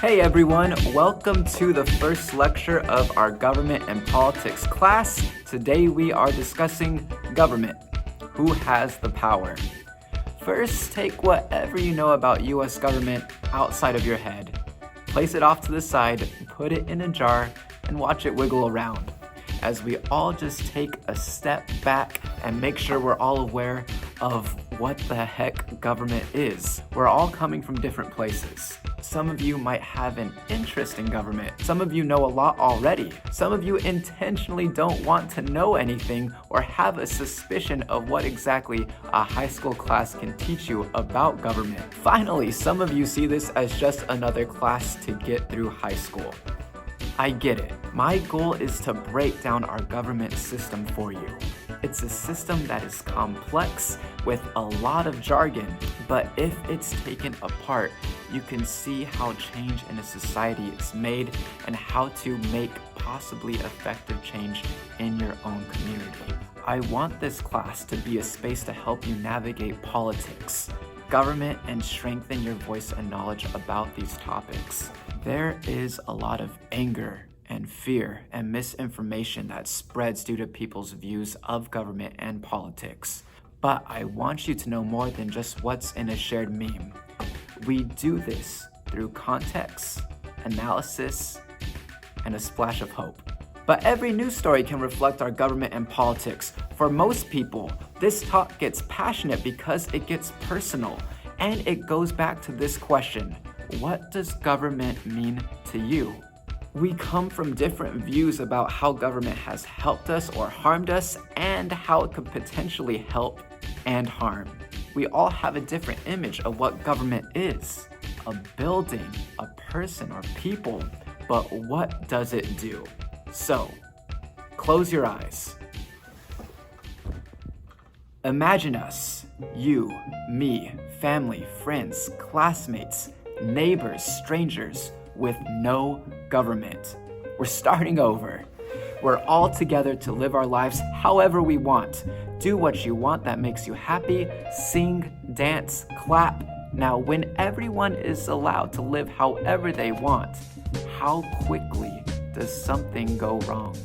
Hey everyone, welcome to the first lecture of our government and politics class. Today we are discussing government. Who has the power? First, take whatever you know about US government outside of your head. Place it off to the side, put it in a jar, and watch it wiggle around. As we all just take a step back and make sure we're all aware of what the heck government is. We're all coming from different places. Some of you might have an interest in government. Some of you know a lot already. Some of you intentionally don't want to know anything or have a suspicion of what exactly a high school class can teach you about government. Finally, some of you see this as just another class to get through high school. I get it. My goal is to break down our government system for you. It's a system that is complex with a lot of jargon, but if it's taken apart, you can see how change in a society is made and how to make possibly effective change in your own community. I want this class to be a space to help you navigate politics, government, and strengthen your voice and knowledge about these topics. There is a lot of anger and fear and misinformation that spreads due to people's views of government and politics. But I want you to know more than just what's in a shared meme. We do this through context, analysis, and a splash of hope. But every news story can reflect our government and politics. For most people, this talk gets passionate because it gets personal, and it goes back to this question: what does government mean to you? We come from different views about how government has helped us or harmed us and how it could potentially help and harm. We all have a different image of what government is: a building, a person, or people. But what does it do? So, close your eyes. Imagine us, you, me, family, friends, classmates, neighbors, strangers, with no government. We're starting over. We're all together to live our lives however we want. Do what you want that makes you happy, sing, dance, clap. Now, when everyone is allowed to live however they want, how quickly does something go wrong?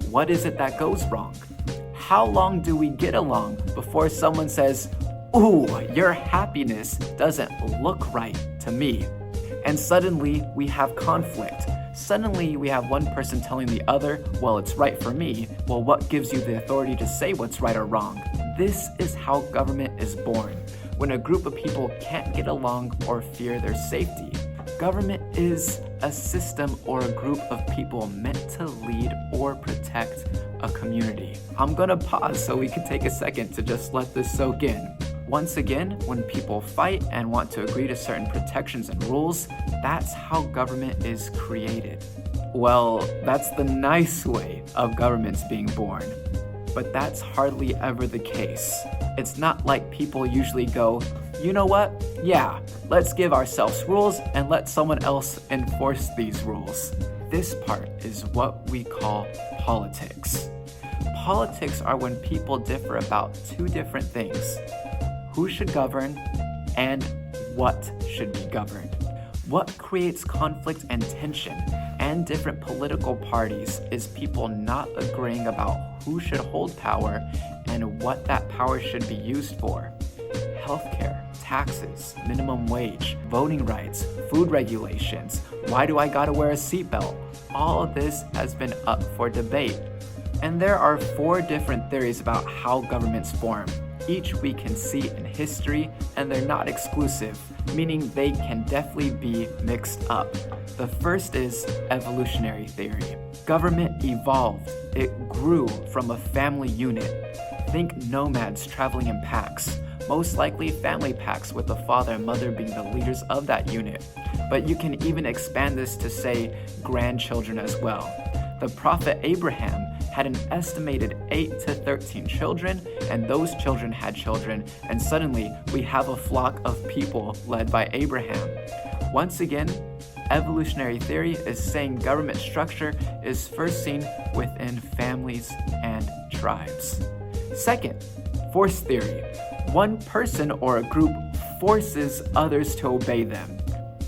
What is it that goes wrong? How long do we get along before someone says, "Ooh, your happiness doesn't look right to me"? And suddenly we have conflict. Suddenly we have one person telling the other, "Well, it's right for me." Well, what gives you the authority to say what's right or wrong? This is how government is born, when a group of people can't get along or fear their safety. Government is a system or a group of people meant to lead or protect a community. I'm gonna pause so we can take a second to just let this soak in. Once again, when people fight and want to agree to certain protections and rules, that's how government is created. Well, that's the nice way of governments being born. But that's hardly ever the case. It's not like people usually go, "You know what? Yeah, let's give ourselves rules and let someone else enforce these rules." This part is what we call politics. Politics are when people differ about two different things: who should govern and what should be governed. What creates conflict and tension and different political parties is people not agreeing about who should hold power and what that power should be used for. Healthcare, taxes, minimum wage, voting rights, food regulations, why do I gotta wear a seatbelt? All of this has been up for debate. And there are 4 different theories about how governments form. Each we can see in history, and they're not exclusive, meaning they can definitely be mixed up. The first is evolutionary theory. Government evolved. It grew from a family unit. Think nomads traveling in packs, most likely family packs with the father and mother being the leaders of that unit. But you can even expand this to say grandchildren as well. The prophet Abraham had an estimated 8 to 13 children, and those children had children, and suddenly we have a flock of people led by Abraham. Once again, evolutionary theory is saying government structure is first seen within families and tribes. Second, force theory. One person or a group forces others to obey them.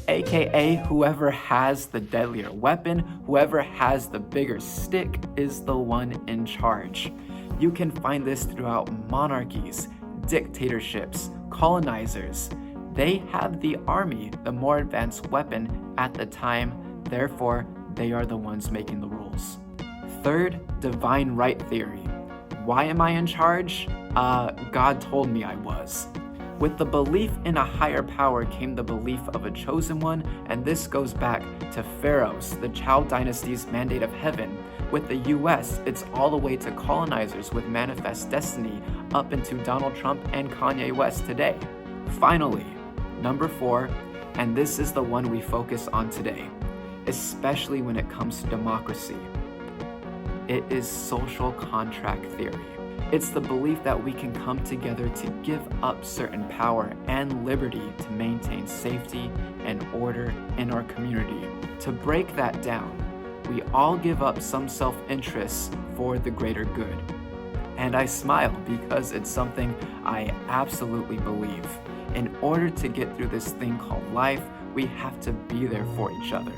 aka whoever has the deadlier weapon, whoever has the bigger stick is the one in charge. You can find this throughout monarchies, dictatorships, colonizers. They have the army, the more advanced weapon at the time, therefore they are the ones making the rules. Third, divine right theory. Why am I in charge? God told me I was. With the belief in a higher power came the belief of a chosen one, and this goes back to pharaohs, the Chou dynasty's mandate of heaven. With the US, it's all the way to colonizers with manifest destiny, up into Donald Trump and Kanye West today. Finally, number 4, and this is the one we focus on today, especially when it comes to democracy. It is social contract theory. It's the belief that we can come together to give up certain power and liberty to maintain safety and order in our community. To break that down, we all give up some self-interest for the greater good. And I smile because it's something I absolutely believe. In order to get through this thing called life, we have to be there for each other.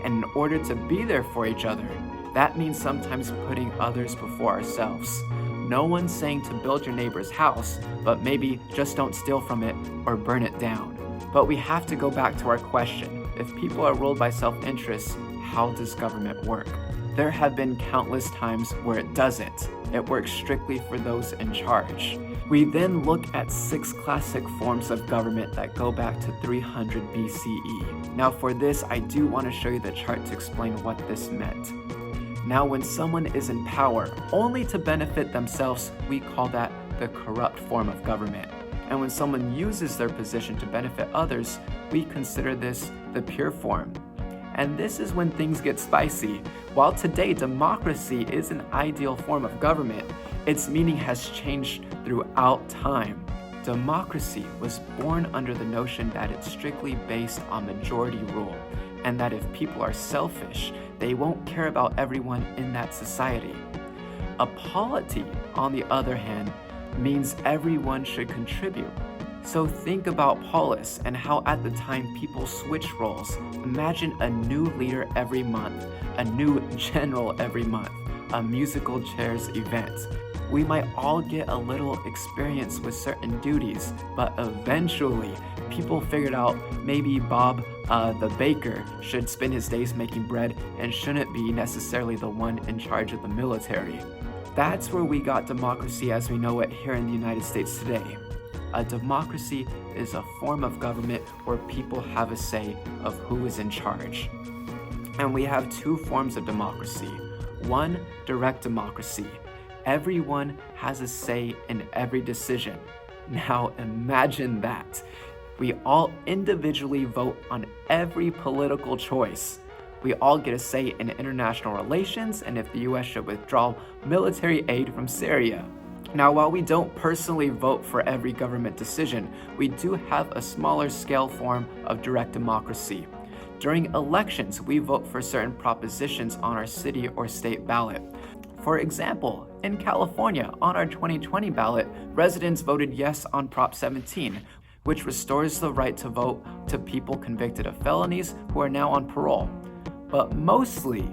And in order to be there for each other, that means sometimes putting others before ourselves. No one's saying to build your neighbor's house, but maybe just don't steal from it or burn it down. But we have to go back to our question. If people are ruled by self-interest, how does government work? There have been countless times where it doesn't. It works strictly for those in charge. We then look at 6 classic forms of government that go back to 300 BCE. Now for this, I do want to show you the chart to explain what this meant. Now, when someone is in power only to benefit themselves, we call that the corrupt form of government. And when someone uses their position to benefit others, we consider this the pure form. And this is when things get spicy. While today democracy is an ideal form of government, its meaning has changed throughout time. Democracy was born under the notion that it's strictly based on majority rule, and that if people are selfish, they won't care about everyone in that society. A polity, on the other hand, means everyone should contribute. So think about polis and how at the time people switch roles. Imagine a new leader every month, a new general every month, a musical chairs event. We might all get a little experience with certain duties, but eventually people figured out maybe Bob the baker should spend his days making bread and shouldn't be necessarily the one in charge of the military. That's where we got democracy as we know it here in the United States today. A democracy is a form of government where people have a say of who is in charge. And we have 2 forms of democracy. One, direct democracy. Everyone has a say in every decision. Now imagine that. We all individually vote on every political choice. We all get a say in international relations and if the US should withdraw military aid from Syria. Now, while we don't personally vote for every government decision, we do have a smaller scale form of direct democracy. During elections, we vote for certain propositions on our city or state ballot. For example, in California, on our 2020 ballot, residents voted yes on Prop 17, which restores the right to vote to people convicted of felonies who are now on parole. But mostly,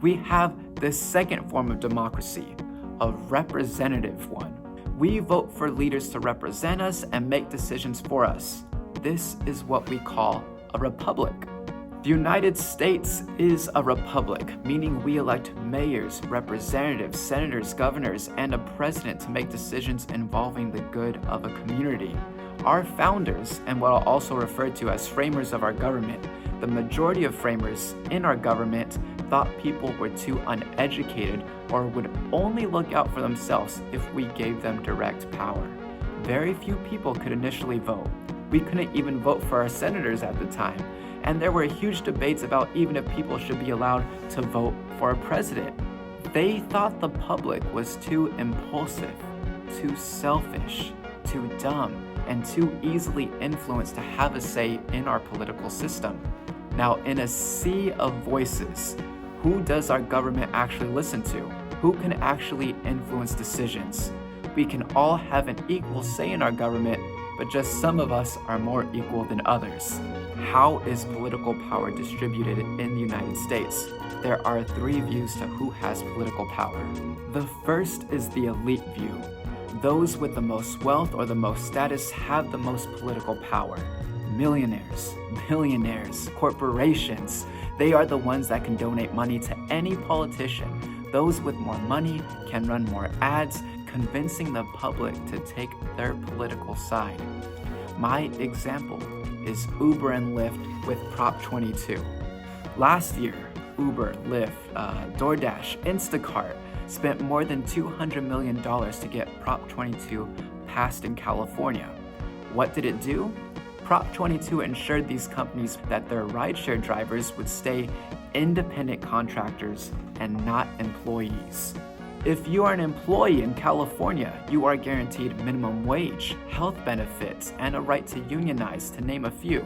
we have the second form of democracy, a representative one. We vote for leaders to represent us and make decisions for us. This is what we call a republic. The United States is a republic, meaning we elect mayors, representatives, senators, governors, and a president to make decisions involving the good of a community. Our founders, and what I'll also refer to as framers of our government, the majority of framers in our government thought people were too uneducated or would only look out for themselves if we gave them direct power. Very few people could initially vote. We couldn't even vote for our senators at the time, and there were huge debates about even if people should be allowed to vote for a president. They thought the public was too impulsive, too selfish, too dumb, and too easily influenced to have a say in our political system. Now, in a sea of voices, who does our government actually listen to? Who can actually influence decisions? We can all have an equal say in our government, but just some of us are more equal than others. How is political power distributed in the United States? There are 3 views to who has political power. The first is the elite view. Those with the most wealth or the most status have the most political power. Millionaires, billionaires, corporations, they are the ones that can donate money to any politician. Those with more money can run more ads, convincing the public to take their political side. My example is Uber and Lyft with Prop 22. Last year, Uber, Lyft, DoorDash, Instacart spent more than $200 million to get Prop 22 passed in California. What did it do? Prop 22 ensured these companies that their rideshare drivers would stay independent contractors and not employees. If you are an employee in California, you are guaranteed minimum wage, health benefits, and a right to unionize, to name a few.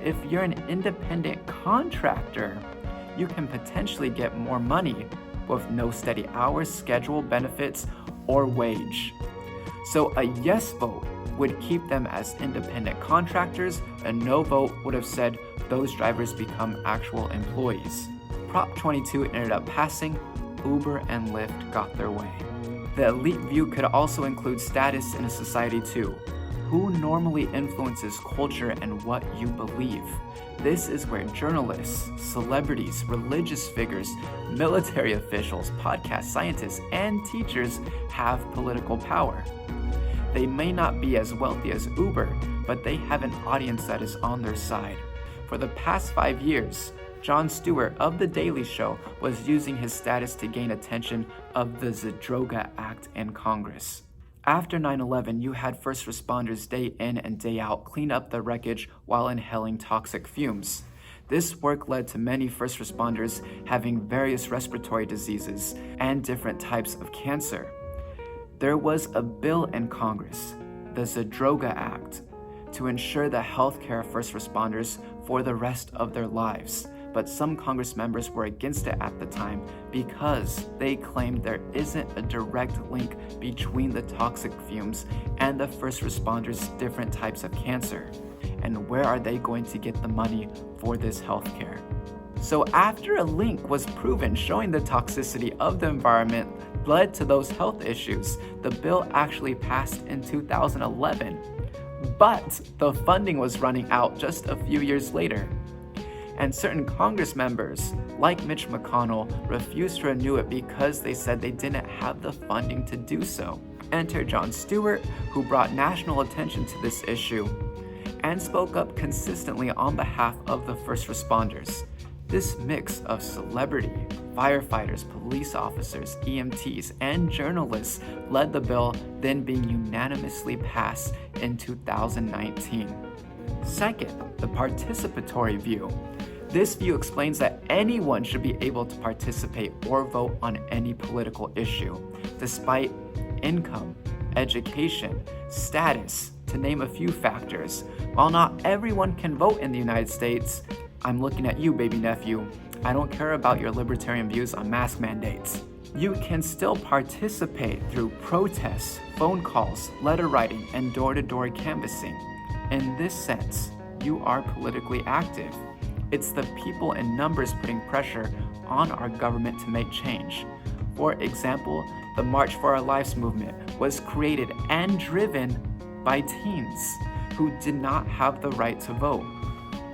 If you're an independent contractor, you can potentially get more money with no steady hours, schedule, benefits, or wage. So a yes vote would keep them as independent contractors. A no vote would have said those drivers become actual employees. Prop 22 ended up passing. Uber and Lyft got their way. The elite view could also include status in a society too. Who normally influences culture and what you believe? This is where journalists, celebrities, religious figures, military officials, podcast scientists, and teachers have political power. They may not be as wealthy as Uber, but they have an audience that is on their side. For the past 5 years, Jon Stewart of The Daily Show was using his status to gain attention of the Zadroga Act in Congress. After 9/11, you had first responders day in and day out clean up the wreckage while inhaling toxic fumes. This work led to many first responders having various respiratory diseases and different types of cancer. There was a bill in Congress, the Zadroga Act, to ensure the health care of first responders for the rest of their lives. But some Congress members were against it at the time because they claimed there isn't a direct link between the toxic fumes and the first responders' different types of cancer. And where are they going to get the money for this healthcare? So after a link was proven showing the toxicity of the environment led to those health issues, the bill actually passed in 2011. But the funding was running out just a few years later. And certain Congress members, like Mitch McConnell, refused to renew it because they said they didn't have the funding to do so. Enter Jon Stewart, who brought national attention to this issue and spoke up consistently on behalf of the first responders. This mix of celebrity, firefighters, police officers, EMTs, and journalists led the bill, then being unanimously passed in 2019. Second, the participatory view. This view explains that anyone should be able to participate or vote on any political issue, despite income, education, status, to name a few factors. While not everyone can vote in the United States, I'm looking at you, baby nephew. I don't care about your libertarian views on mask mandates. You can still participate through protests, phone calls, letter writing, and door-to-door canvassing. In this sense, you are politically active. It's the people in numbers putting pressure on our government to make change. For example, the March for Our Lives movement was created and driven by teens who did not have the right to vote.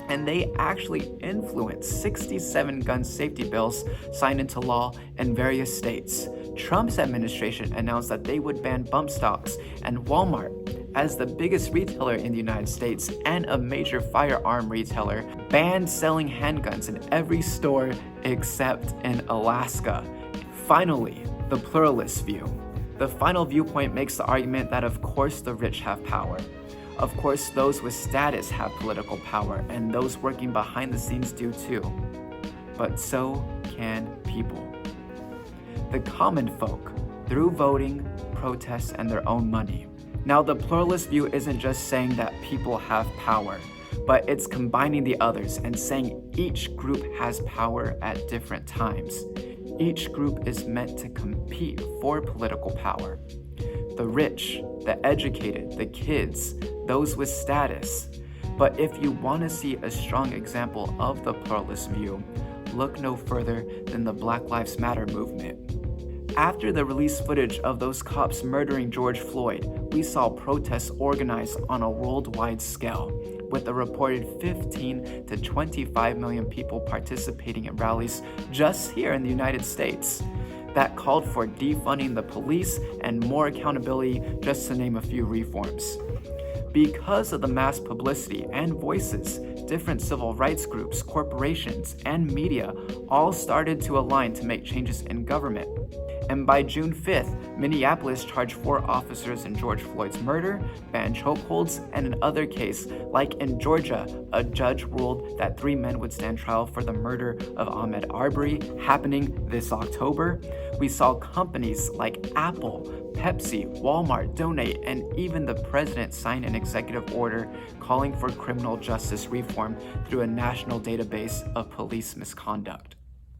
And they actually influenced 67 gun safety bills signed into law in various states. Trump's administration announced that they would ban bump stocks, and Walmart, as the biggest retailer in the United States and a major firearm retailer, banned selling handguns in every store except in Alaska. Finally, the pluralist view. The final viewpoint makes the argument that of course the rich have power. Of course those with status have political power, and those working behind the scenes do too. But so can people. The common folk, through voting, protests, and their own money. Now, the pluralist view isn't just saying that people have power, but it's combining the others and saying each group has power at different times. Each group is meant to compete for political power. The rich, the educated, the kids, those with status, But if you want to see a strong example of the pluralist view, look no further than the Black Lives Matter movement. After the released footage of those cops murdering George Floyd, we saw protests organized on a worldwide scale, with a reported 15 to 25 million people participating in rallies just here in the United States that called for defunding the police and more accountability, just to name a few reforms. Because of the mass publicity and voices, different civil rights groups, corporations, and media all started to align to make changes in government. And by June 5th, Minneapolis charged 4 officers in George Floyd's murder, banned chokeholds, and in other cases, like in Georgia, a judge ruled that 3 men would stand trial for the murder of Ahmaud Arbery, happening this October. We saw companies like Apple, Pepsi, Walmart donate, and even the president sign an executive order calling for criminal justice reform through a national database of police misconduct.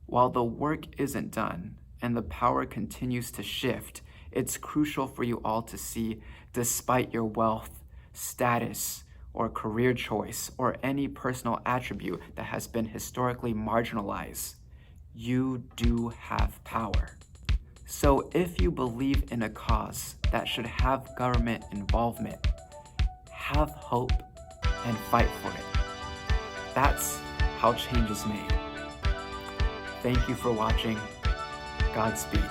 While the work isn't done, and the power continues to shift, it's crucial for you all to see, despite your wealth, status, or career choice, or any personal attribute that has been historically marginalized, you do have power. So if you believe in a cause that should have government involvement, have hope and fight for it. That's how change is made. Thank you for watching. Godspeed.